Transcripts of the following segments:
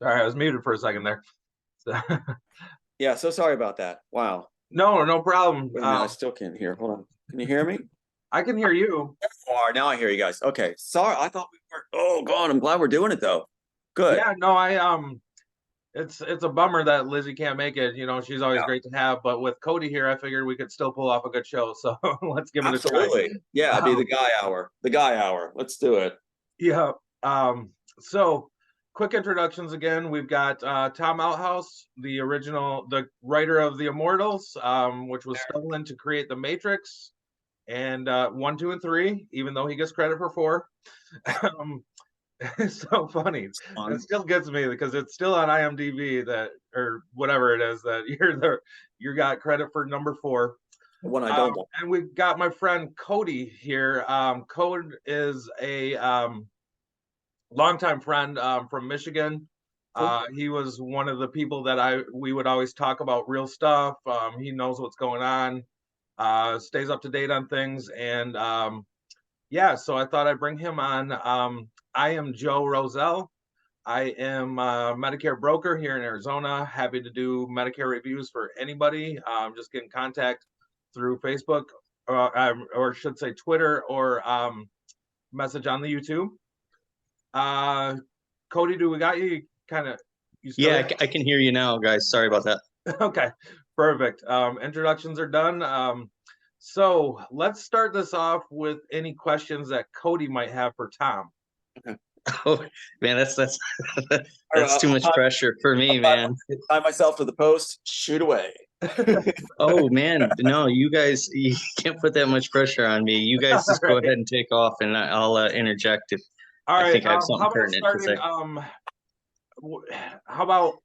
Sorry, I was muted for a second there. So, Yeah, so sorry about that. Wow. no problem. Wait a minute, I still can't hear. Hold on. Can you hear me? I can hear you. Now I hear you guys. Okay. Sorry, I thought we were. Oh God, I'm glad we're doing it though. Good. Yeah, no, it's a bummer that Lizzie can't make it. She's always Yeah, great to have, but with Cody here, I figured we could still pull off a good show. So let's give it a try. absolutely. Yeah, it'd be the Um, guy hour. The guy hour. Let's do it. yeah. So quick introductions again. We've got Tom Outhouse, the writer of the Immortals, which was stolen to create the Matrix, and 1, 2, and 3, even though he gets credit for 4. It's so funny. It still gets me because it's still on IMDb that, or whatever it is, that you got credit for number 4. The one I don't want. And we've got my friend Cody here. Code is a longtime friend from Michigan. Cool. He was one of the people that we would always talk about real stuff. He knows what's going on, stays up to date on things, and yeah, so I thought I'd bring him on. I am Joe Roselle. I am a Medicare broker here in Arizona. Happy to do Medicare reviews for anybody. Just get in contact through Facebook, or should say Twitter, or message on the YouTube. Cody, do we got you? You still Yeah, I can hear you now, guys. Sorry about that. Okay, perfect. Introductions are done. So let's start this off with any questions that Cody might have for Tom. Okay. Oh man, that's that's too much pressure for me, man. Tie myself to the post. Shoot away. Oh man, no, you guys, you can't put that much pressure on me. You guys just go ahead and take off, and I'll interject if I think I have something pertinent to say. How about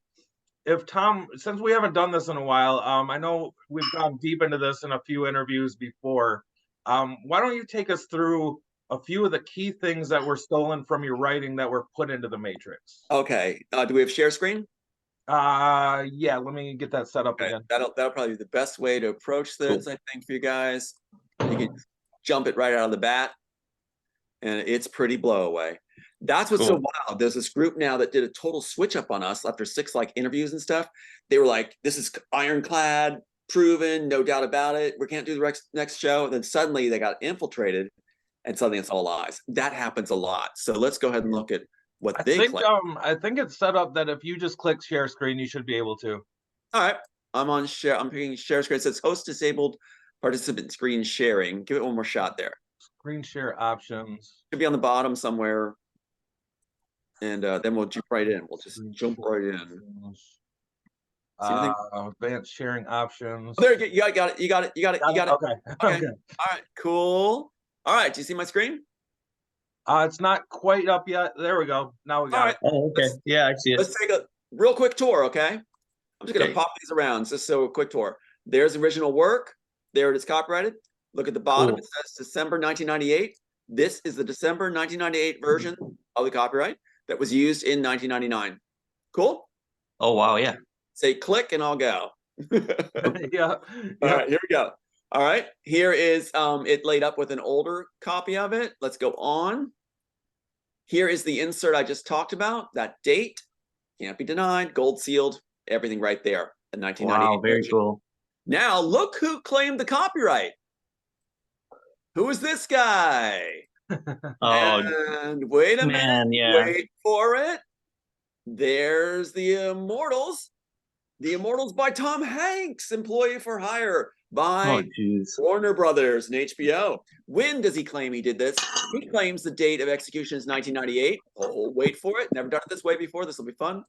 if Tom, since we haven't done this in a while, I know we've gone deep into this in a few interviews before. Why don't you take us through a few of the key things that were stolen from your writing that were put into the Matrix? Okay. Do we have share screen? Yeah, let me get that set up again. That'll probably be the best way to approach this, cool. I think, for you guys. You can jump it right out of the bat, and it's pretty blow away. That's what's cool. So wild. There's this group now that did a total switch up on us after 6 interviews and stuff. They were like, this is ironclad, proven, no doubt about it. We can't do the next show. And then suddenly they got infiltrated, and suddenly it's all lies. That happens a lot. So let's go ahead and look at what they claim. I think it's set up that if you just click share screen, you should be able to. All right. I'm on share. I'm picking share screen. It says host disabled participant screen sharing. Give it one more shot there. Screen share options. Should be on the bottom somewhere. And then we'll jump right in. We'll just jump right in. Advanced sharing options. Oh, there you go. You got it. You got it. You got it. You got it. Okay. Okay. All right. Cool. All right. Do you see my screen? It's not quite up yet. There we go. Now we got it. Oh, okay. Yeah, I see it. Let's take a real quick tour, okay? I'm just going to pop these around just so a quick tour. There's original work. There it is copyrighted. Look at the bottom. Cool. It says December 1998. This is the December 1998 version of the copyright that was used in 1999. Cool? Oh, wow. Yeah. Say click and I'll go. Yeah. All right, here we go. All right. Here is it laid up with an older copy of it. Let's go on. Here is the insert I just talked about. That date can't be denied. Gold sealed. Everything right there. The 1998. Wow, very cool. Now look who claimed the copyright. Who is this guy? And wait a minute. Yeah. Wait for it. There's the Immortals. The Immortals by Tom Hanks, employee for hire by Warner Brothers and HBO. When does he claim he did this? He claims the date of execution is 1998. Oh, wait for it. Never done it this way before. This will be fun.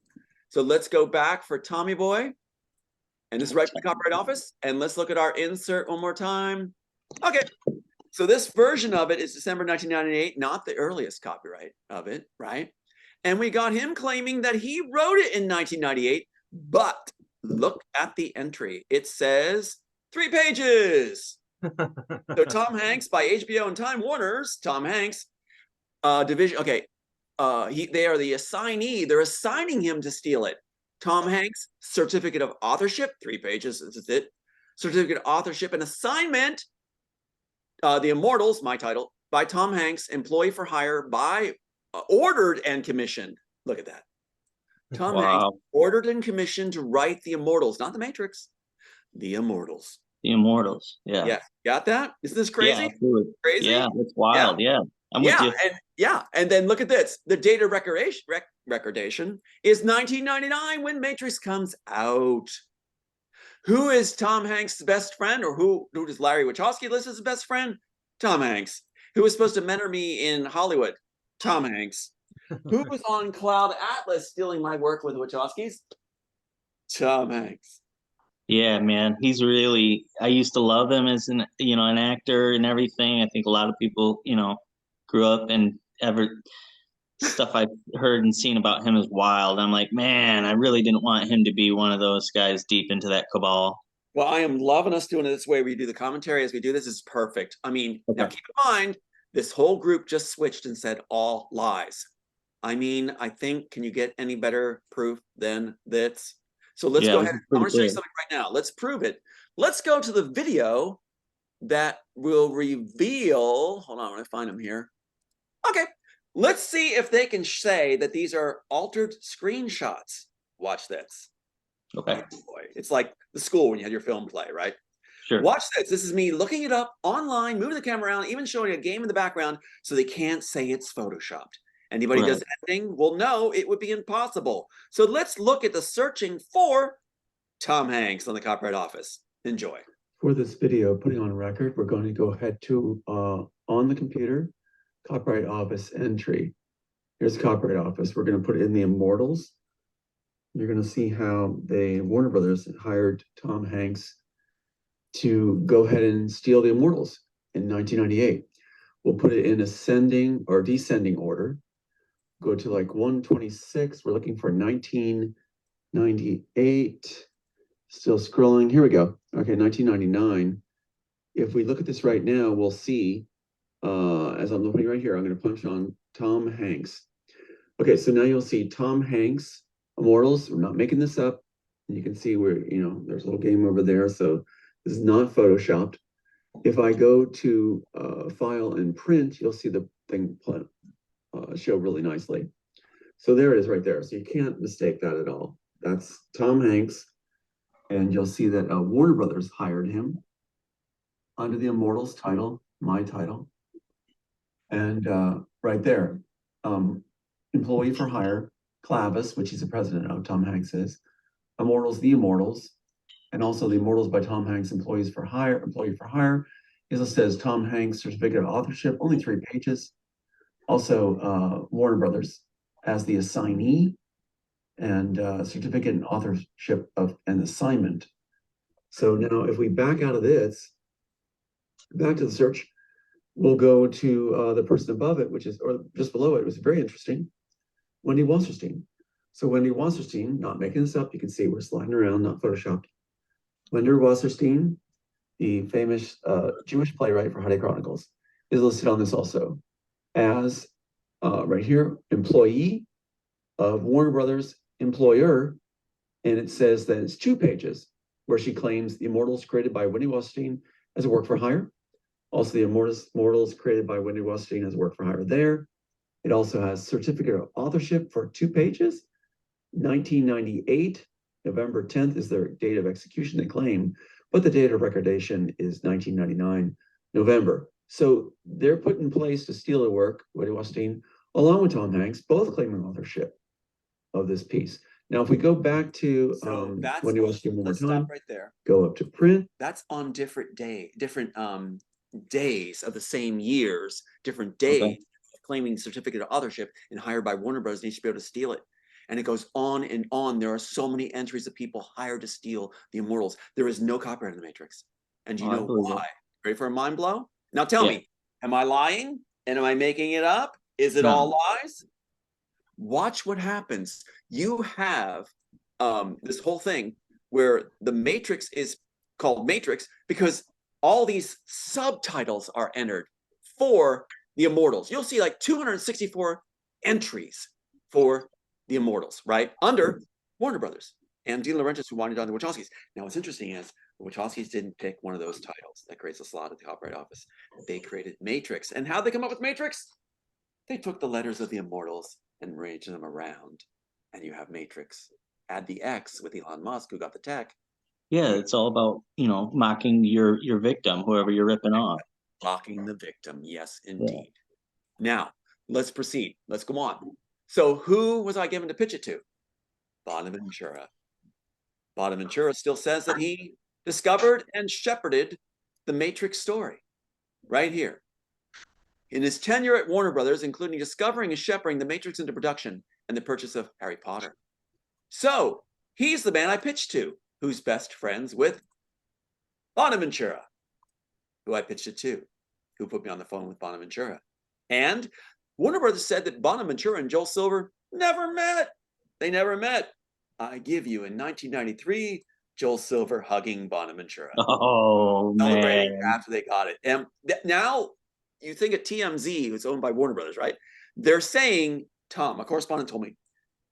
So let's go back for Tommy Boy. And this is right from the Copyright Office. And let's look at our insert one more time. Okay. So this version of it is December 1998, not the earliest copyright of it, right? And we got him claiming that he wrote it in 1998, but look at the entry. It says 3 pages. So Tom Hanks by HBO and Time Warner's Tom Hanks division. Okay, they are the assignee. They're assigning him to steal it. Tom Hanks certificate of authorship, 3 pages. This is it. Certificate of authorship and assignment. The Immortals, my title, by Tom Hanks, employee for hire by ordered and commissioned. Look at that. Tom Hanks ordered and commissioned to write The Immortals, not The Matrix, The Immortals. The Immortals. Yeah. Yeah. Got that? Isn't this crazy? Yeah, absolutely. Crazy? Yeah, it's wild. Yeah. I'm with you. And then look at this. The date of recordation is 1999 when Matrix comes out. Who is Tom Hanks' best friend, or who does Larry Wachowski list as his best friend? Tom Hanks. Who was supposed to mentor me in Hollywood? Tom Hanks. Who was on Cloud Atlas stealing my work with Wachowskis? Tom Hanks. Yeah, man, he's really. I used to love him as an actor and everything. I think a lot of people grew up and stuff I've heard and seen about him is wild. I'm like, man, I really didn't want him to be one of those guys deep into that cabal. Well, I am loving us doing it this way. We do the commentary as we do this. Is perfect. I mean, now keep in mind, this whole group just switched and said all lies. I mean, I think, can you get any better proof than this? So let's go ahead. I'm going to show you something right now. Let's prove it. Let's go to the video that will reveal. Hold on, I'm going to find them here. Okay. Let's see if they can say that these are altered screenshots. Watch this. Okay. Oh boy. It's like the school when you had your film play, right? Sure. Watch this. This is me looking it up online, moving the camera around, even showing a game in the background so they can't say it's photoshopped. Anybody does editing will know it would be impossible. So let's look at the searching for Tom Hanks on the Copyright Office. Enjoy. For this video, putting on record, we're going to go ahead to, on the computer, Copyright Office entry. Here's the Copyright Office. We're going to put it in the Immortals. You're going to see how Warner Brothers hired Tom Hanks to go ahead and steal the Immortals in 1998. We'll put it in ascending or descending order. Go to like 126. We're looking for 1998. Still scrolling. Here we go. Okay, 1999. If we look at this right now, we'll see, as I'm looking right here, I'm going to punch on Tom Hanks. Okay, so now you'll see Tom Hanks, Immortals. We're not making this up. And you can see where, there's a little game over there. So this is not photoshopped. If I go to File and Print, you'll see the thing show really nicely. So there it is right there. So you can't mistake that at all. That's Tom Hanks. And you'll see that Warner Brothers hired him under the Immortals title, my title. And right there, employee for hire, Clavis, which he's the president of, Tom Hanks is, Immortals, the Immortals, and also the Immortals by Tom Hanks, employee for hire. It says Tom Hanks certificate of authorship, only 3 pages. Also, Warner Brothers as the assignee, and certificate and authorship of an assignment. So now if we back out of this, back to the search, we'll go to the person above it, or just below it. It was very interesting. Wendy Wasserstein. So Wendy Wasserstein, not making this up, you can see we're sliding around, not photoshopped. Wendy Wasserstein, the famous Jewish playwright for Holiday Chronicles, is listed on this also as, right here, employee of Warner Brothers, employer, and it says that it's 2 pages where she claims the Immortals created by Wendy Wasserstein as a work for hire. Also, the Immortals created by Wendy Wasserstein as a work for hire there. It also has certificate of authorship for 2 pages. 1998, November 10th is their date of execution, they claim, but the date of recordation is 1999, November. So they're put in place to steal the work, Wendy Wasserstein, along with Tom Hanks, both claiming authorship of this piece. Now, if we go back to Wendy Wasserstein one more time, stop right there. Go up to print. That's on different days of the same years, different days, claiming certificate of authorship and hired by Warner Bros. Needs to be able to steal it. And it goes on and on. There are so many entries of people hired to steal the Immortals. There is no copyright in the Matrix. And you know why? Ready for a mind blow? Now tell me, am I lying? And am I making it up? Is it all lies? Watch what happens. You have this whole thing where the Matrix is called Matrix because all these subtitles are entered for the Immortals. You'll see like 264 entries for the Immortals, right? Under Warner Brothers and De Laurentiis, who wanted on the Wachowskis. Now, what's interesting is the Wachowskis didn't pick one of those titles that creates a slot at the Copyright Office. They created Matrix. And how'd they come up with Matrix? They took the letters of the Immortals and arranged them around and you have Matrix. Add the X with Elon Musk, who got the tech. Yeah, it's all about, mocking your victim, whoever you're ripping off. Mocking the victim. Yes, indeed. Yeah. Now, let's proceed. Let's go on. So who was I given to pitch it to? Bonaventura. Bonaventura still says that he discovered and shepherded the Matrix story right here. In his tenure at Warner Brothers, including discovering and shepherding the Matrix into production and the purchase of Harry Potter. So he's the man I pitched to, who's best friends with Bonaventura, who I pitched it to, who put me on the phone with Bonaventura. And Warner Brothers said that Bonaventura and Joel Silver never met. They never met. I give you in 1993, Joel Silver hugging Bonaventura. Oh, celebrating man. after they got it. And now you think of TMZ, who's owned by Warner Brothers, right? They're saying, Tom, a correspondent told me,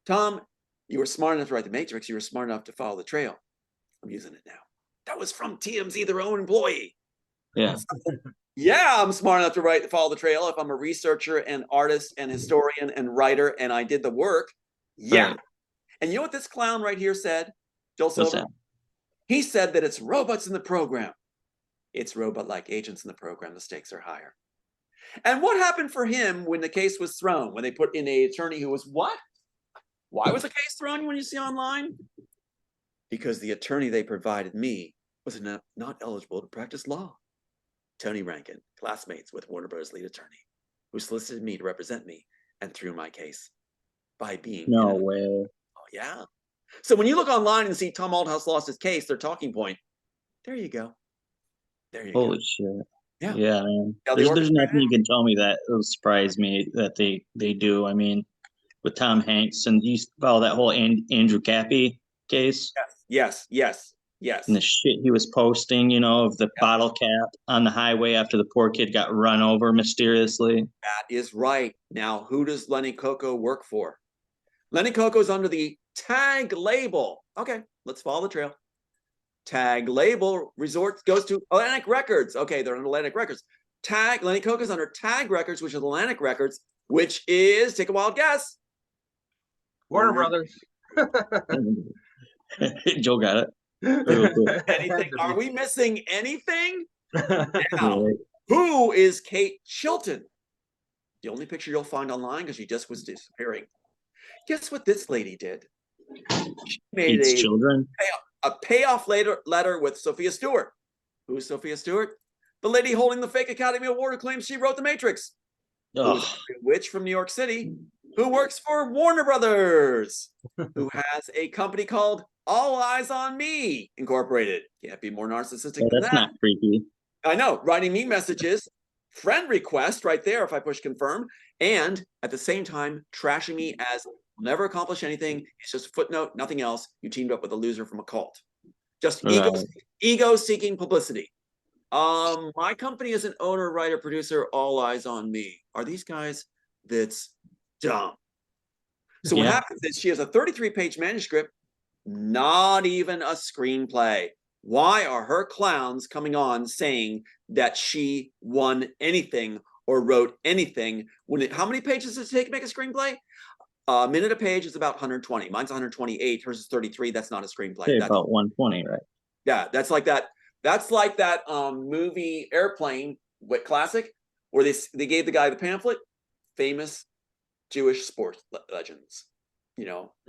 Tom, you were smart enough to write The Matrix. You were smart enough to follow the trail. I'm using it now. That was from TMZ, their own employee. Yeah. Yeah, I'm smart enough to follow the trail if I'm a researcher and artist and historian and writer and I did the work. Yeah. Right. And you know what this clown right here said, Joel Silver? He said that it's robots in the program. It's robot-like agents in the program. The stakes are higher. And what happened for him when the case was thrown? When they put in an attorney who was what? Why was the case thrown when you see online? Because the attorney they provided me was not eligible to practice law. Tony Rankin, classmates with Warner Bros. Lead attorney, who solicited me to represent me and threw my case by being... No way. Oh, yeah. So when you look online and see Tom Althouse lost his case, their talking point, there you go. There you go. Holy shit. Yeah. Yeah, man. There's nothing you can tell me that will surprise me that they do. I mean, with Tom Hanks, and you follow that whole Andrew Cappy case. Yes. And the shit he was posting, of the bottle cap on the highway after the poor kid got run over mysteriously. That is right. Now, who does Lenny Coco work for? Lenny Coco's under the Tag label. Okay, let's follow the trail. Tag label resort goes to Atlantic Records. Okay, they're under Atlantic Records. Lenny Coco's under Tag Records, which is Atlantic Records, which is, take a wild guess. Warner Brothers. Joe got it. Anything? Are we missing anything? Now, who is Kate Chilton? The only picture you'll find online because she just was disappearing. Guess what this lady did? She made a payoff letter with Sophia Stewart. Who's Sophia Stewart? The lady holding the fake Academy Award who claims she wrote The Matrix. Who's a witch from New York City who works for Warner Brothers, who has a company called All Eyes on Me Incorporated. Can't be more narcissistic than that. That's not creepy. I know. Writing me messages, friend request right there if I push confirm, and at the same time trashing me as never accomplish anything. It's just a footnote, nothing else. You teamed up with a loser from a cult. Just ego-seeking publicity. My company is an owner, writer, producer, All Eyes on Me. Are these guys that's dumb? So what happens is she has a 33-page manuscript, not even a screenplay. Why are her clowns coming on saying that she won anything or wrote anything? How many pages does it take to make a screenplay? A minute a page is about 120. Mine's 128. Hers is 33. That's not a screenplay. That's about 120, right? Yeah, that's like that. That's like that movie Airplane, what classic, where they gave the guy the pamphlet, famous Jewish sports legends.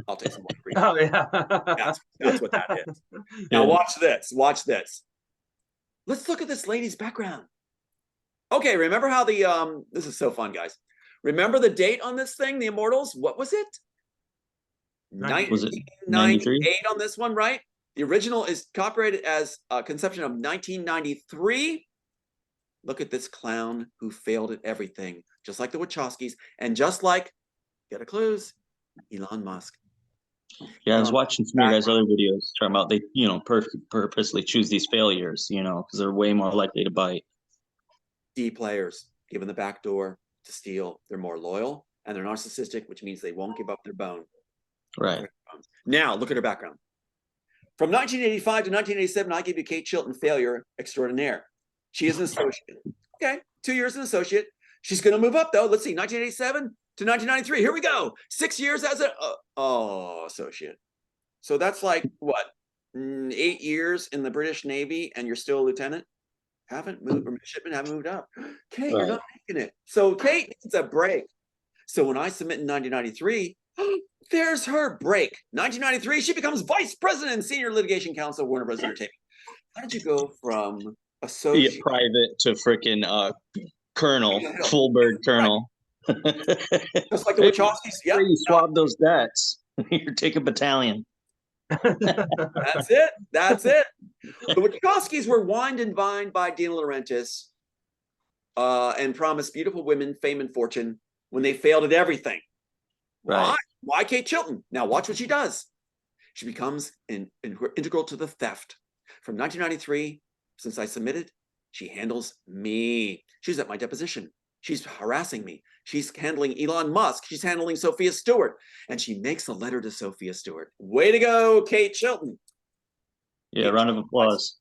I'll take some more. Oh yeah, that's what that is. Now watch this. Watch this. Let's look at this lady's background. Okay, remember how this is so fun, guys. Remember the date on this thing, The Immortals? What was it? 1998 on this one, right? The original is copyrighted as a conception of 1993. Look at this clown who failed at everything, just like the Wachowskis, and just like, get a clues, Elon Musk. Yeah, I was watching some of your guys' other videos talking about they, purposely choose these failures, because they're way more likely to bite. D players, given the back door to steal, they're more loyal and they're narcissistic, which means they won't give up their bone. Right. Now, look at her background. From 1985 to 1987, I gave you Kate Chilton, failure extraordinaire. She is an associate. Okay, 2 years an associate. She's going to move up, though. Let's see, 1987 to 1993. Here we go. 6 years as an associate. So that's like what, 8 years in the British Navy, and you're still a lieutenant. Haven't moved, or midshipman, haven't moved up. Kate, you're not making it. So Kate needs a break. So when I submit in 1993, there's her break. 1993, she becomes vice president and senior litigation counsel, Warner Bros. Entertainment. How did you go from associate private to freaking colonel, full bird colonel? Just like the Wachowskis. Yeah, you swab those debts. You take a battalion. That's it. That's it. The Wachowskis were wined and vined by Dina Laurentiis and promised beautiful women fame and fortune when they failed at everything. Right. Why Kate Chilton? Now watch what she does. She becomes integral to the theft. From 1993, since I submitted, she handles me. She's at my deposition. She's harassing me. She's handling Elon Musk. She's handling Sophia Stewart. And she makes a letter to Sophia Stewart. Way to go, Kate Chilton. Yeah, round of applause.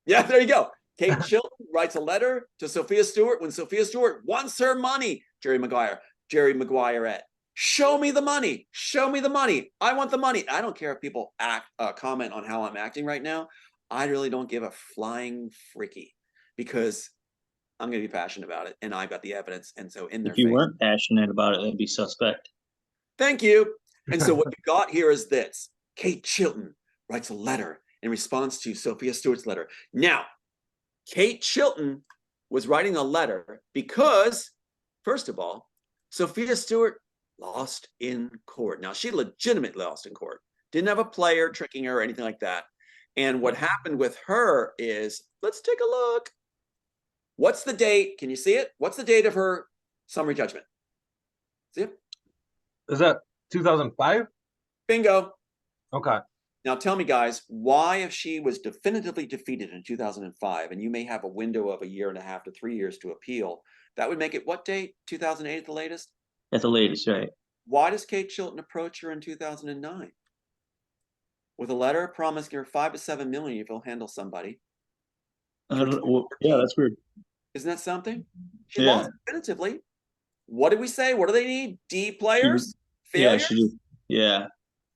Yeah, there you go. Kate Chilton writes a letter to Sophia Stewart when Sophia Stewart wants her money. Jerry Maguire at show me the money. Show me the money. I want the money. I don't care if people comment on how I'm acting right now. I really don't give a flying freaky, because I'm going to be passionate about it, and I've got the evidence. And so in their if you weren't passionate about it, it'd be suspect. Thank you. And so what you got here is this. Kate Chilton writes a letter in response to Sophia Stewart's letter. Now, Kate Chilton was writing a letter because, first of all, Sophia Stewart lost in court. Now, she legitimately lost in court. Didn't have a player tricking her or anything like that. And what happened with her is, let's take a look. What's the date? Can you see it? What's the date of her summary judgment? See it? Is that 2005? Bingo. Okay. Now tell me, guys, why, if she was definitively defeated in 2005, and you may have a window of 1.5 to 3 years to appeal, that would make it what date? 2008 at the latest? At the latest, right. Why does Kate Chilton approach her in 2009? With a letter promising her 5 to 7 million if he'll handle somebody. Yeah, that's weird. Isn't that something? She lost definitively. What did we say? What do they need? D players? Failures?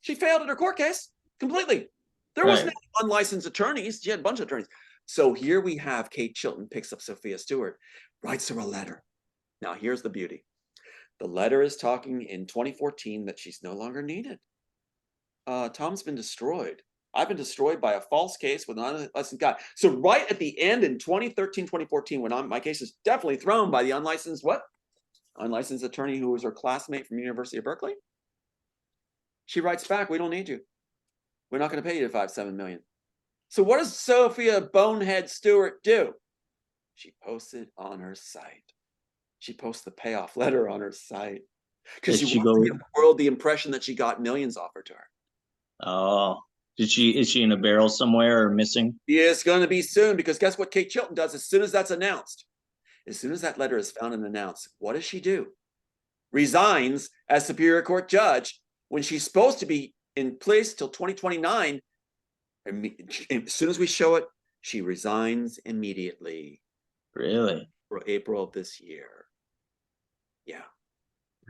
She failed at her court case completely. There was no unlicensed attorneys. She had a bunch of attorneys. So here we have Kate Chilton picks up Sophia Stewart, writes her a letter. Now here's the beauty. The letter is talking in 2014 that she's no longer needed. Tom's been destroyed. I've been destroyed by a false case with an unlicensed guy. So right at the end in 2013, 2014, when my case is definitely thrown by the unlicensed unlicensed attorney who was her classmate from University of Berkeley. She writes back, we don't need you. We're not going to pay you 5-7 million. So what does Sophia Bonehead Stewart do? She posts it on her site. She posts the payoff letter on her site. Because she wants to give the world the impression that she got millions offered to her. Oh. Is she in a barrel somewhere or missing? She is going to be soon, because guess what Kate Chilton does as soon as that's announced? As soon as that letter is found and announced, what does she do? Resigns as Superior Court judge when she's supposed to be in place till 2029. As soon as we show it, she resigns immediately. Really? For April of this year. Yeah.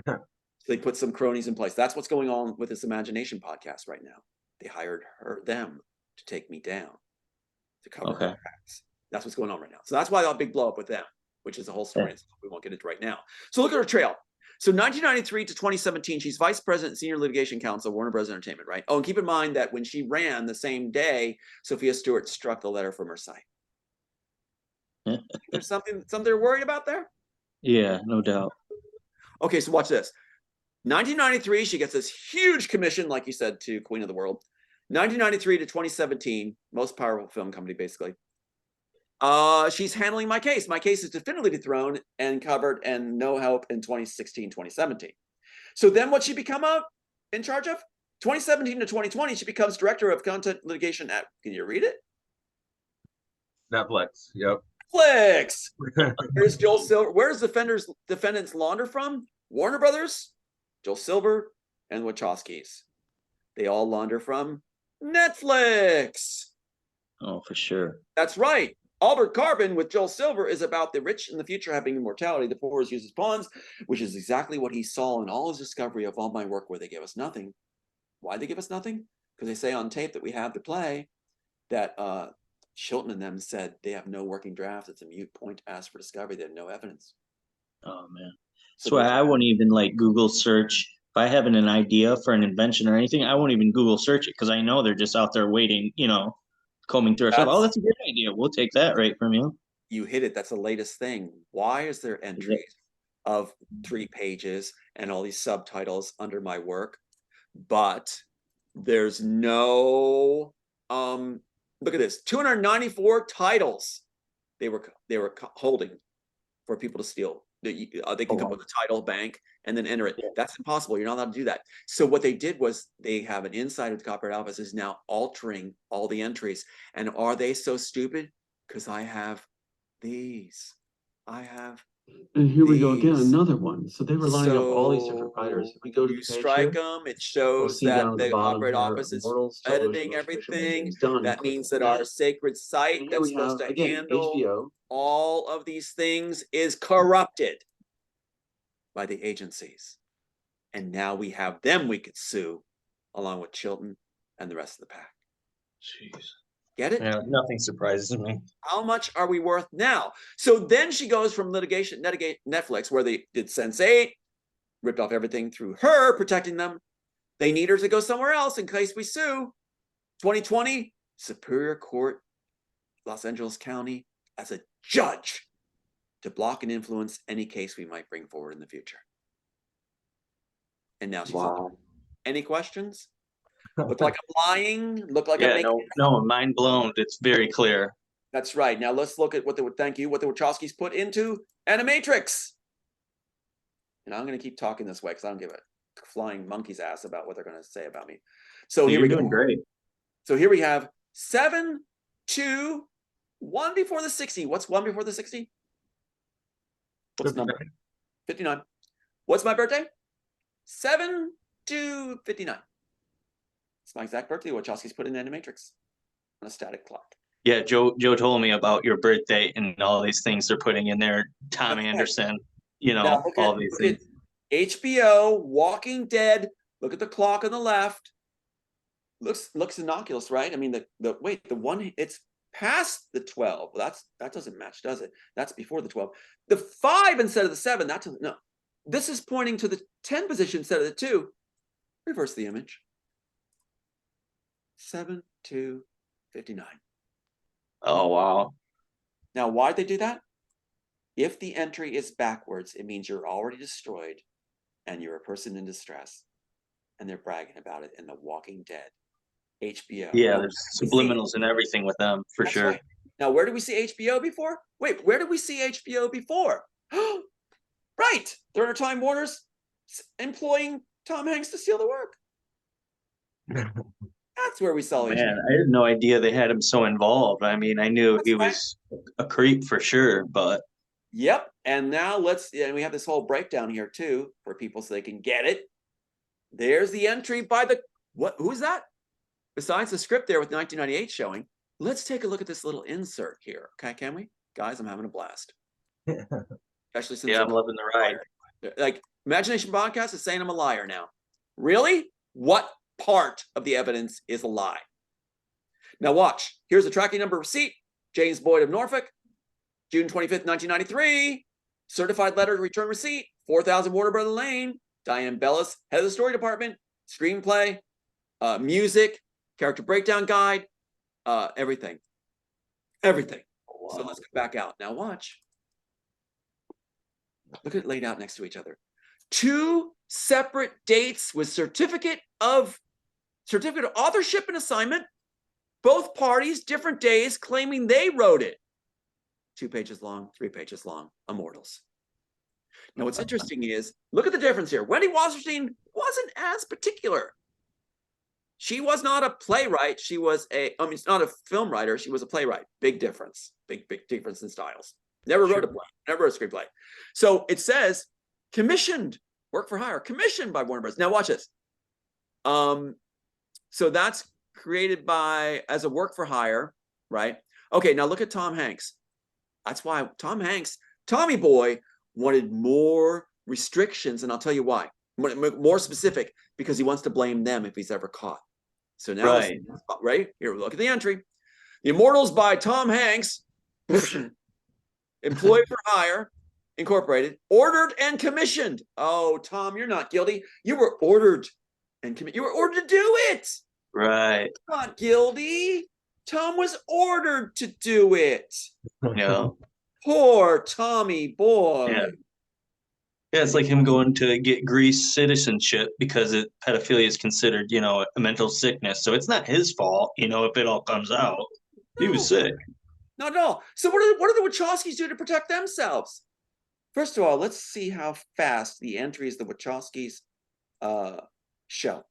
So they put some cronies in place. That's what's going on with this Imagination podcast right now. They hired them to take me down, to cover her tracks. That's what's going on right now. So that's why that big blow up with them, which is the whole story. We won't get into right now. So look at her trail. So 1993 to 2017, she's vice president and senior litigation counsel, Warner Bros. Entertainment, right? Oh, and keep in mind that when she ran the same day, Sophia Stewart struck the letter from her site. There's something they're worried about there? Yeah, no doubt. Okay, so watch this. 1993, she gets this huge commission, like you said, to Queen of the World. 1993 to 2017, most powerful film company, basically. She's handling my case. My case is definitively thrown and covered and no help in 2016, 2017. So then what she become in charge of? 2017 to 2020, she becomes director of content litigation at, can you read it? Netflix, yep. Netflix! Here's Joel Silver. Where's defendants launder from? Warner Brothers, Joel Silver, and Wachowskis. They all launder from Netflix. Oh, for sure. That's right. Altered Carbon with Joel Silver is about the rich in the future having immortality. The poor is used as pawns, which is exactly what he saw in all his discovery of all my work where they gave us nothing. Why they give us nothing? Because they say on tape that we have to play that Chilton and them said they have no working draft. It's a mute point asked for discovery. They have no evidence. Oh man. So That's why I won't even like Google search. If I have an idea for an invention or anything, I won't even Google search it because I know they're just out there waiting, combing through our stuff. Oh, that's a good idea. We'll take that right from you. You hit it. That's the latest thing. Why is there entries of 3 pages and all these subtitles under my work? But there's no look at this, 294 titles they were holding for people to steal. They can come up with a title bank and then enter it. That's impossible. You're not allowed to do that. So what they did was they have an insider of the Copyright Office is now altering all the entries. And are they so stupid? Because I have these. I have. And here we go again, another one. So they were lining up all these different writers. If we go to the page strike them, it shows that the Copyright Office is editing everything. That means that our sacred site that's supposed to handle HBO. All of these things is corrupted by the agencies. And now we have them we could sue, along with Chilton and the rest of the pack. Jeez. Get it? Yeah, nothing surprises me. How much are we worth now? So then she goes from litigation, Netflix, where they did Sense8, ripped off everything through her, protecting them. They need her to go somewhere else in case we sue. 2020, Superior Court, Los Angeles County, as a judge to block and influence any case we might bring forward in the future. And now she's on. Any questions? Look like I'm lying. Look like I'm making. No, mind blown. It's very clear. That's right. Now let's look at what the Wachowskis put into Animatrix. And I'm going to keep talking this way because I don't give a flying monkey's ass about what they're going to say about me. So here we go. You're doing great. So here we have 7, 2, 1 before the 60. What's 1 before the 60? What's the number? 59. What's my birthday? 7 to 59. It's my exact birthday. Wachowski's put in Animatrix on a static clock. Yeah, Joe told me about your birthday and all these things they're putting in there. Tom Anderson, all these things. HBO, Walking Dead. Look at the clock on the left. Looks innocuous, right? I mean, the one, it's past the 12. Well, that doesn't match, does it? That's before the 12. The 5 instead of the 7. That doesn't. No, this is pointing to the 10 position instead of the 2. Reverse the image. 7 to 59. Oh, wow. Now, why'd they do that? If the entry is backwards, it means you're already destroyed and you're a person in distress. And they're bragging about it in The Walking Dead. HBO. Yeah, there's subliminals and everything with them, for sure. Right. Now, where did we see HBO before? Wait, where did we see HBO before? Right. They're in Time Warner's employing Tom Hanks to steal the work. That's where we saw Man, I had no idea they had him so involved. I mean, I knew he was a creep for sure, but. Yep. And now and we have this whole breakdown here too for people so they can get it. There's the entry by who's that? Besides the script there with 1998 showing, let's take a look at this little insert here. Okay, can we? Guys, I'm having a blast. Especially since I'm loving the ride. Like, Imagination Podcast is saying I'm a liar now. Really? What part of the evidence is a lie? Now watch. Here's the tracking number receipt. James Boyd of Norfolk, June 25th, 1993. Certified letter to return receipt, 4000 Warner Brother Lane. Diane Bellis, head of the story department. Screenplay, music, character breakdown guide, everything. Everything. Oh, wow. So let's go back out. Now watch. Look at it laid out next to each other. 2 separate dates with certificate of authorship and assignment. Both parties, different days, claiming they wrote it. 2 pages long, 3 pages long. Immortals. Now, what's interesting is, look at the difference here. Wendy Wasserstein wasn't as particular. She was not a playwright. She was not a film writer. She was a playwright. Big difference. Big difference in styles. Never wrote a play. Never wrote a screenplay. So it says, commissioned, work for hire, commissioned by Warner Bros. Now watch this. So that's created as a work for hire, right? Okay, now look at Tom Hanks. That's why Tom Hanks, Tommy Boy, wanted more restrictions, and I'll tell you why. More specific, because he wants to blame them if he's ever caught. So now, right here, look at the entry. The Immortals by Tom Hanks, employed for hire, incorporated, ordered and commissioned. Oh, Tom, you're not guilty. You were ordered and you were ordered to do it. Right. Not guilty. Tom was ordered to do it. Yeah. Poor Tommy Boy. Yeah. Yeah, it's like him going to get Greece citizenship because pedophilia is considered, you know, a mental sickness. So it's not his fault, you know, if it all comes out. No. He was sick. Not at all. So what do the Wachowskis do to protect themselves? First of all, let's see how fast the entries the Wachowskis show.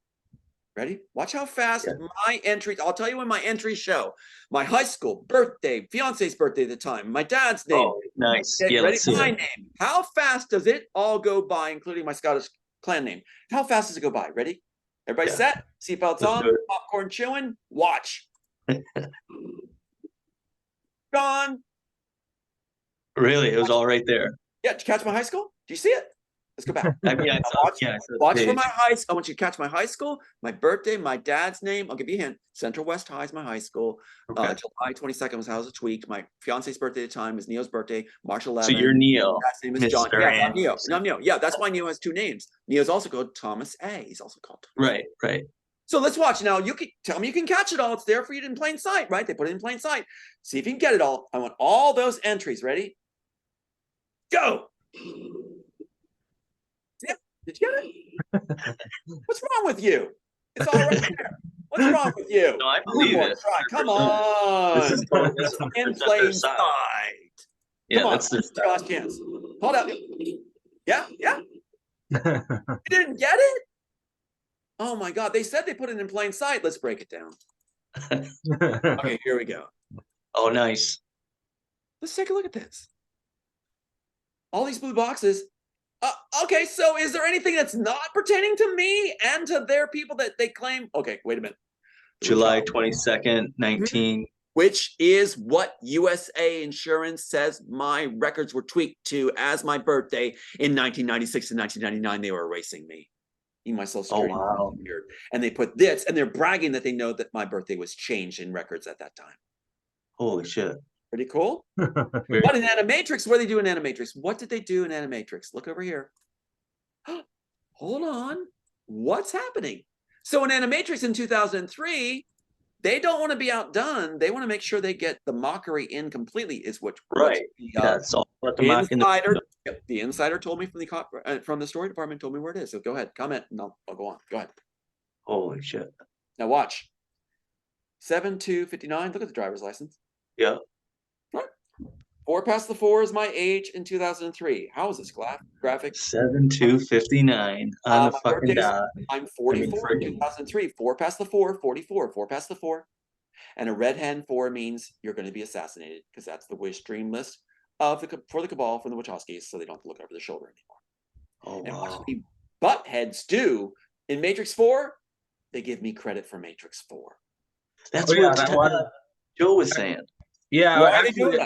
Ready? Watch how fast my entries. I'll tell you when my entries show. My high school, birthday, fiance's birthday at the time, my dad's name. Oh, nice. Okay, yeah, ready? My name. How fast does it all go by, including my Scottish clan name? How fast does it go by? Ready? Everybody set? Seatbelts on, popcorn chewing, watch. Gone. Really? It was all right there. Yeah, did you catch my high school? Do you see it? Let's go back. I mean, watch for my high school. I want you to catch my high school, my birthday, my dad's name. I'll give you a hint. Central West High is my high school. Okay. July 22nd was House of Tweaked. My fiance's birthday at the time is Neo's birthday, March 11th. So you're Neo. Dad's name is John. Yeah, I'm Neo. No, I'm Neo. Yeah, that's why Neo has two names. Neo's also called Thomas A. He's also called Thomas. Right, right. So let's watch. Now, you can tell me you can catch it all. It's there for you in plain sight, right? They put it in plain sight. See if you can get it all. I want all those entries. Ready? Go. Yeah. Did you get it? What's wrong with you? It's all right there. What's wrong with you? No, I believe it. Come on. This is in plain sight. Yeah, come on. That's the last chance. Hold up. Yeah, yeah. You didn't get it? Oh my God. They said they put it in plain sight. Let's break it down. Okay, here we go. Oh, nice. Let's take a look at this. All these blue boxes. Okay, so is there anything that's not pertaining to me and to their people that they claim? Okay, wait a minute. July 22nd, 19. Which is what USA Insurance says my records were tweaked to as my birthday in 1996 and 1999. They were erasing me. In my social security. Oh, wow. And they put this, and they're bragging that they know that my birthday was changed in records at that time. Holy shit. Pretty cool. But in Animatrix, what do they do in Animatrix? What did they do in Animatrix? Look over here. Hold on. What's happening? So in Animatrix in 2003, they don't want to be outdone. They want to make sure they get the mockery in completely. Is what right? That's all. The insider told me from the story department told me where it is. So go ahead, comment, and I'll go on. Go ahead. Holy shit! Now watch. 7/2/59. Look at the driver's license. Yeah. Right. 4 past the 4 is my age in 2003. How is this graphic? 7/2/59 on the fucking dot. I'm 44 in 2003. 4 past the 4, 44. 4 past the 4. And a red hen 4 means you're going to be assassinated because that's the wish dream list for the cabal from the Wachowskis, so they don't have to look over their shoulder anymore. Oh, wow. And what the buttheads do in Matrix 4, they give me credit for Matrix 4. That's what Joe was saying. Yeah, actually,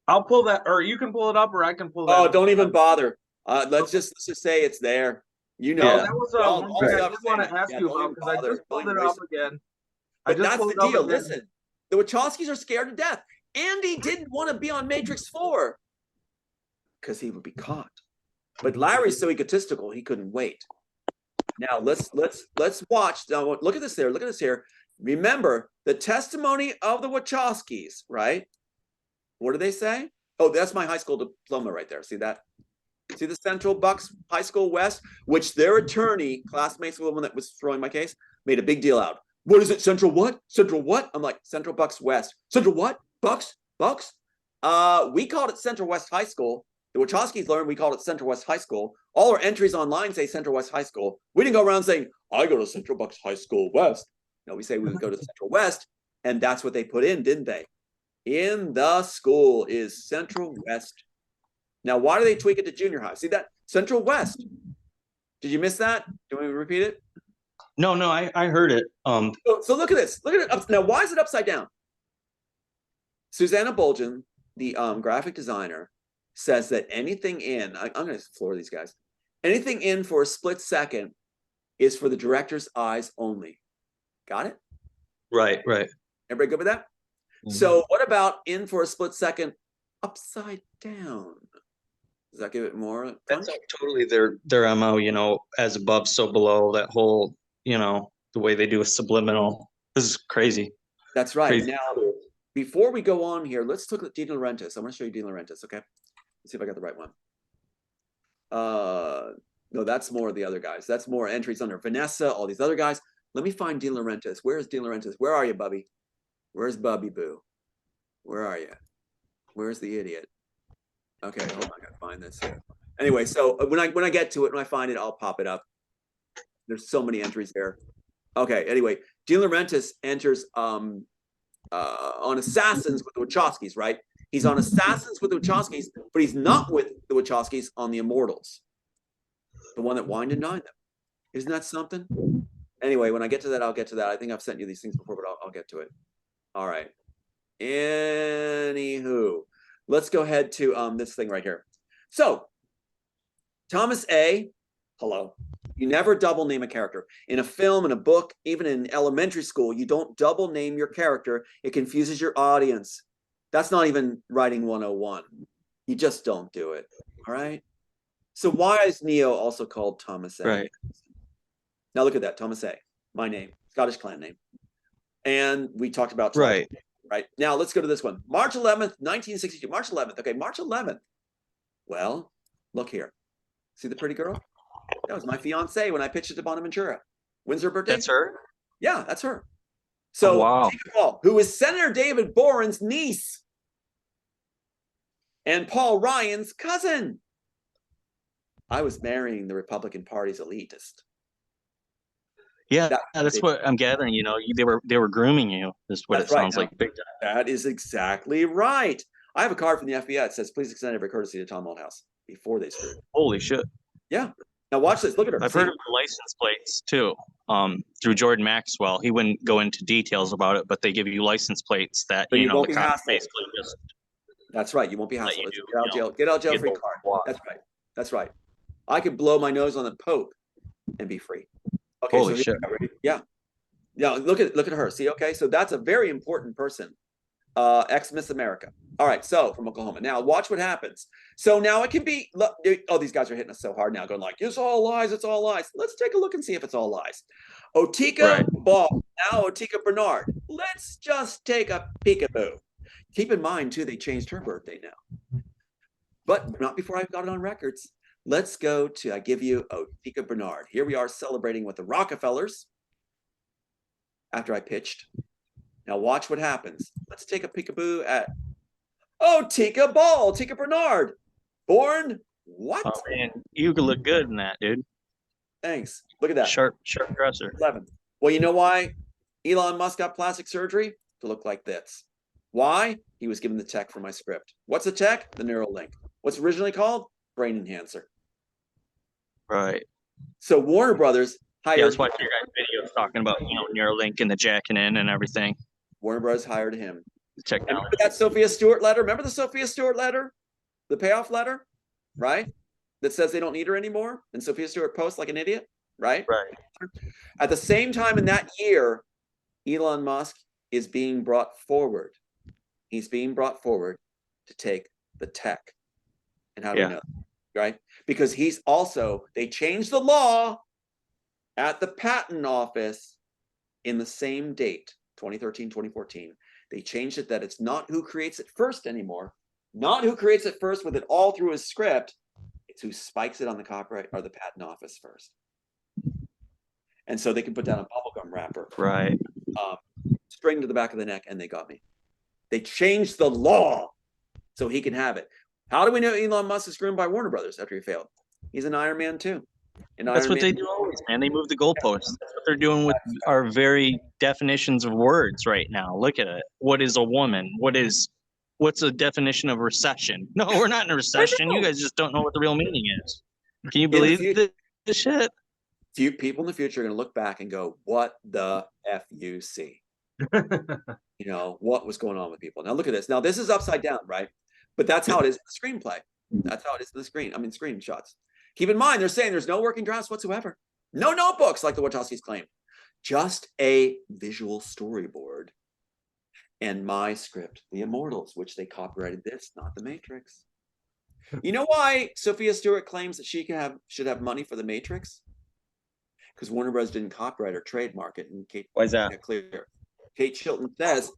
I'll pull that, or you can pull it up, or I can pull that. Oh, don't even bother. Let's just say it's there. You know, that was one thing I just want to ask you about because I just pulled it up again. But that's the deal. Listen, the Wachowskis are scared to death. Andy didn't want to be on Matrix 4 because he would be caught. But Larry's so egotistical, he couldn't wait. Now let's watch. Now look at this there. Look at this here. Remember the testimony of the Wachowskis, right? What do they say? Oh, that's my high school diploma right there. See that? See the Central Bucks High School West, which their attorney, classmates of the one that was throwing my case, made a big deal out. What is it? Central what? Central what? I'm like, Central Bucks West. Central what? Bucks? We called it Central West High School. The Wachowskis learned we called it Central West High School. All our entries online say Central West High School. We didn't go around saying, I go to Central Bucks High School West. No, we say we would go to Central West, and that's what they put in, didn't they? In the school is Central West. Now, why do they tweak it to junior high? See that? Central West. Did you miss that? Do you want me to repeat it? No, I heard it. So look at this. Look at it. Now, why is it upside down? Susanna Bolgen, the graphic designer, says that anything in, I'm going to floor these guys, anything in for a split second is for the director's eyes only. Got it? Right. Everybody good with that? So what about in for a split second upside down? Does that give it more punch? That's totally their MO, you know, as above, so below, that whole, you know, the way they do a subliminal. This is crazy. That's right. Crazy. Now, before we go on here, let's look at De Laurentiis. I want to show you De Laurentiis, okay? Let's see if I got the right one. No, that's more of the other guys. That's more entries under Vanessa, all these other guys. Let me find De Laurentiis. Where's De Laurentiis? Where are you, Bubby? Where's Bubby Boo? Where are you? Where's the idiot? Okay, hold on, I gotta find this here. Anyway, so when I get to it, when I find it, I'll pop it up. There's so many entries here. Okay, anyway, De Laurentiis enters on Assassins with the Wachowskis, right? He's on Assassins with the Wachowskis, but he's not with the Wachowskis on the Immortals, the one that wined and dined them. Isn't that something? Anyway, when I get to that, I'll get to that. I think I've sent you these things before, but I'll get to it. All right. Anywho, let's go ahead to this thing right here. So, Thomas A. Hello. You never double name a character. In a film, in a book, even in elementary school, you don't double name your character. It confuses your audience. That's not even writing 101. You just don't do it. All right? So why is Neo also called Thomas A? Right. Now look at that, Thomas A. My name, Scottish clan name. And we talked about right. Right. Now let's go to this one. March 11th, 1962. March 11th. Okay, March 11th. Well, look here. See the pretty girl? That was my fiance when I pitched it to Bonaventura. When's her birthday? That's her? Yeah, that's her. So, wow. Paul, who is Senator David Boren's niece and Paul Ryan's cousin. I was marrying the Republican Party's elitist. Yeah, that's what I'm gathering. You know, they were grooming you. Is what it sounds like. Big time. That is exactly right. I have a card from the FBI that says, "Please extend every courtesy to Tom Malthouse," before they screwed. Holy shit! Yeah. Now watch this. Look at her. I've heard of the license plates too. Through Jordan Maxwell, he wouldn't go into details about it, but they give you license plates that but you know the cops basically just. That's right. You won't be hassled. Get out jail free card. Block. That's right. That's right. I could blow my nose on the Pope and be free. Okay. Holy shit! Yeah. Yeah. Look at her. See. Okay. So that's a very important person. Ex-Miss America. All right, so from Oklahoma. Now watch what happens. So now it can be, oh, these guys are hitting us so hard now, going like, it's all lies, it's all lies. Let's take a look and see if it's all lies. Otika Ball, now Otika Bernard. Let's just take a peekaboo. Keep in mind, too, they changed her birthday now. But not before I've got it on records. Let's go to, I give you Otika Bernard. Here we are celebrating with the Rockefellers after I pitched. Now watch what happens. Let's take a peekaboo at Tika Ball, Tika Bernard. Born what? Oh man, you could look good in that, dude. Thanks. Look at that. Sharp dresser. 11. Well, you know why Elon Musk got plastic surgery? To look like this. Why? He was given the tech for my script. What's the tech? The Neuralink. What's originally called? Brain enhancer. Right. So Warner Brothers hired. Yeah, I was watching your guys' videos talking about Neuralink and the jacking in and everything. Warner Brothers hired him. Technology. Remember that Sophia Stewart letter? Remember the Sophia Stewart letter? The payoff letter? Right? That says they don't need her anymore? And Sophia Stewart posts like an idiot? Right? Right. At the same time in that year, Elon Musk is being brought forward. He's being brought forward to take the tech. And how do we know? Right? Because he's also, they changed the law at the patent office in the same date, 2013, 2014. They changed it that it's not who creates it first anymore. Not who creates it first with it all through his script. It's who spikes it on the copyright or the patent office first. And so they can put down a bubblegum wrapper. Right. String to the back of the neck, and they got me. They changed the law so he can have it. How do we know Elon Musk is groomed by Warner Brothers after he failed? He's an Iron Man too. That's what they do always, man. They move the goalposts. That's what they're doing with our very definitions of words right now. Look at it. What is a woman? What's a definition of recession? No, we're not in a recession. You guys just don't know what the real meaning is. Can you believe this shit? Few people in the future are going to look back and go, what the F-U-C? you know, what was going on with people. Now look at this. Now this is upside down, right? But that's how it is in the screenplay. That's how it is in the screenshots. Keep in mind, they're saying there's no working drafts whatsoever. No notebooks like the Wachowskis claimed. Just a visual storyboard. And my script, The Immortals, which they copyrighted this, not The Matrix. You know why Sophia Stewart claims that she should have money for The Matrix? Because Warner Bros. Didn't copyright or trademark it. And Why is that? Clear. Kate Chilton says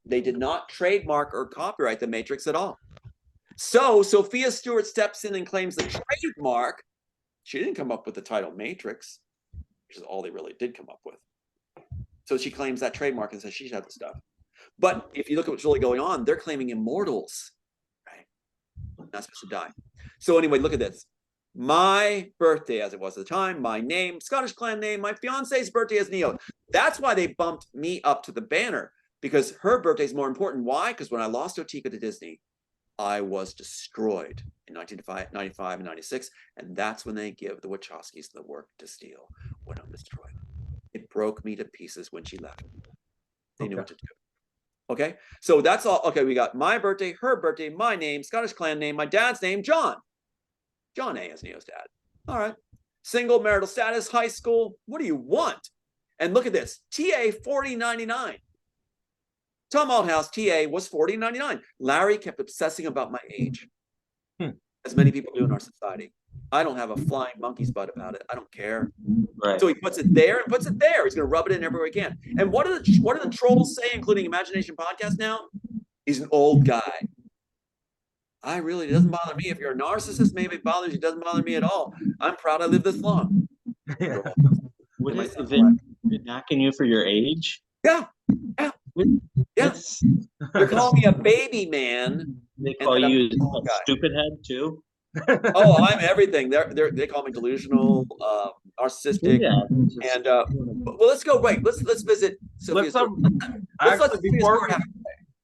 they did not trademark or copyright The Matrix at all. So Sophia Stewart steps in and claims the trademark. She didn't come up with the title Matrix, which is all they really did come up with. So she claims that trademark and says she should have the stuff. But if you look at what's really going on, they're claiming Immortals, right? Not supposed to die. So anyway, look at this. My birthday, as it was at the time, my name, Scottish clan name, my fiance's birthday is Neo. That's why they bumped me up to the banner, because her birthday is more important. Why? Because when I lost Otika to Disney, I was destroyed in 1995 and 96. And that's when they give the Wachowskis the work to steal when I'm destroyed. It broke me to pieces when she left. They knew what to do. Okay, so that's all. Okay, we got my birthday, her birthday, my name, Scottish clan name, my dad's name, John. John A. is Neo's dad. All right. Single, marital status, high school. What do you want? And look at this. TA 4099. Tom Althouse, TA was 4099. Larry kept obsessing about my age. As many people do in our society. I don't have a flying monkey's butt about it. I don't care. Right. So he puts it there and puts it there. He's going to rub it in everywhere he can. And what do the trolls say, including Imagination Podcast now? He's an old guy. It doesn't bother me. If you're a narcissist, maybe it bothers you. It doesn't bother me at all. I'm proud I lived this long. Is it knocking you for your age? Yeah. Yes. They're calling me a baby man. They call you a stupid head too. Oh, I'm everything. They call me delusional, narcissistic, and well, let's go. Wait, let's visit.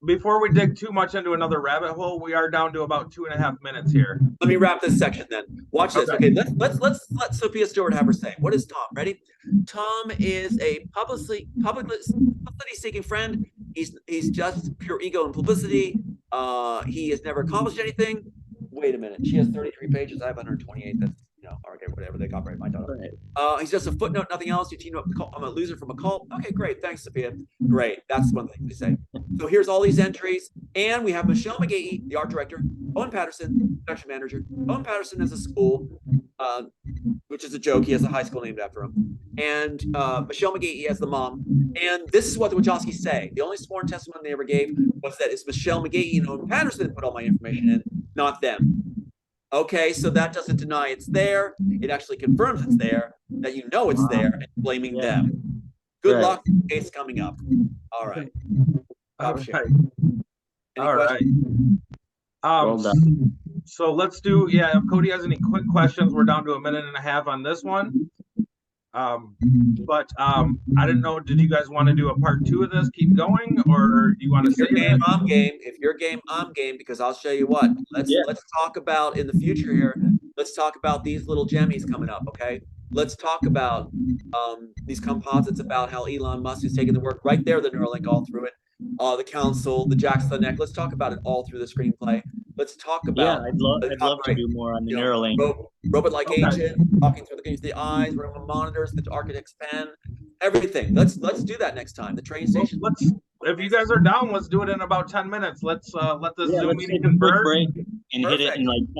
Before we dig too much into another rabbit hole, we are down to about 2.5 minutes here. Let me wrap this section then. Watch this. Okay, let's let Sophia Stewart have her say. What is Tom? Ready? Tom is a publicity-seeking friend. He's just pure ego and publicity. He has never accomplished anything. Wait a minute. She has 33 pages. I have 128. That's, okay, whatever. They copyright my title. He's just a footnote, nothing else. You team up. I'm a loser from a cult. Okay, great. Thanks, Sophia. Great. That's one thing they say. So here's all these entries. And we have Michelle McGahee, the art director, Owen Patterson, production manager. Owen Patterson has a school, which is a joke. He has a high school named after him. And Michelle McGahee has the mom. And this is what the Wachowskis say. The only sworn testimony they ever gave was that it's Michelle McGahee and Owen Patterson that put all my information in, not them. Okay, so that doesn't deny it's there. It actually confirms it's there, that it's there, and blaming them. Good luck in the case coming up. All right. All right. Well done. So let's do, if Cody has any quick questions, we're down to 1.5 minutes on this one. But I didn't know, did you guys want to do a part 2 of this, keep going, or do you want to say game? I'm game. If you're game, I'm game, because I'll show you what. Let's talk about in the future here. Let's talk about these little jemmies coming up, okay? Let's talk about these composites, about how Elon Musk is taking the work right there, the Neuralink all through it, the council, the Jacks of the Neck. Let's talk about it all through the screenplay. Let's talk about. I'd love to do more on the Neuralink. Robot-like agent, talking through the eyes, remote monitors, the architect's pen, everything. Let's do that next time. The train station. If you guys are down, let's do it in about 10 minutes. Let's let the Zoom meeting convert. Break and hit it in like 10.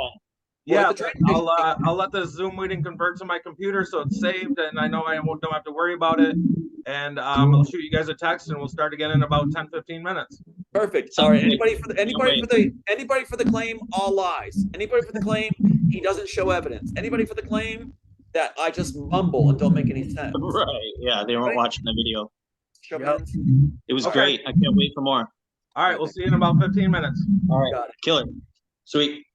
Yeah, I'll let the Zoom meeting convert to my computer so it's saved, and I know I don't have to worry about it. And I'll shoot you guys a text, and we'll start again in about 10-15 minutes. Perfect. Sorry, anybody for the claim, all lies. Anybody for the claim, he doesn't show evidence. Anybody for the claim that I just mumble and don't make any sense. Right. Yeah, they weren't watching the video. Yep. It was great. I can't wait for more. All right, we'll see you in about 15 minutes. All right. Kill it. Sweet.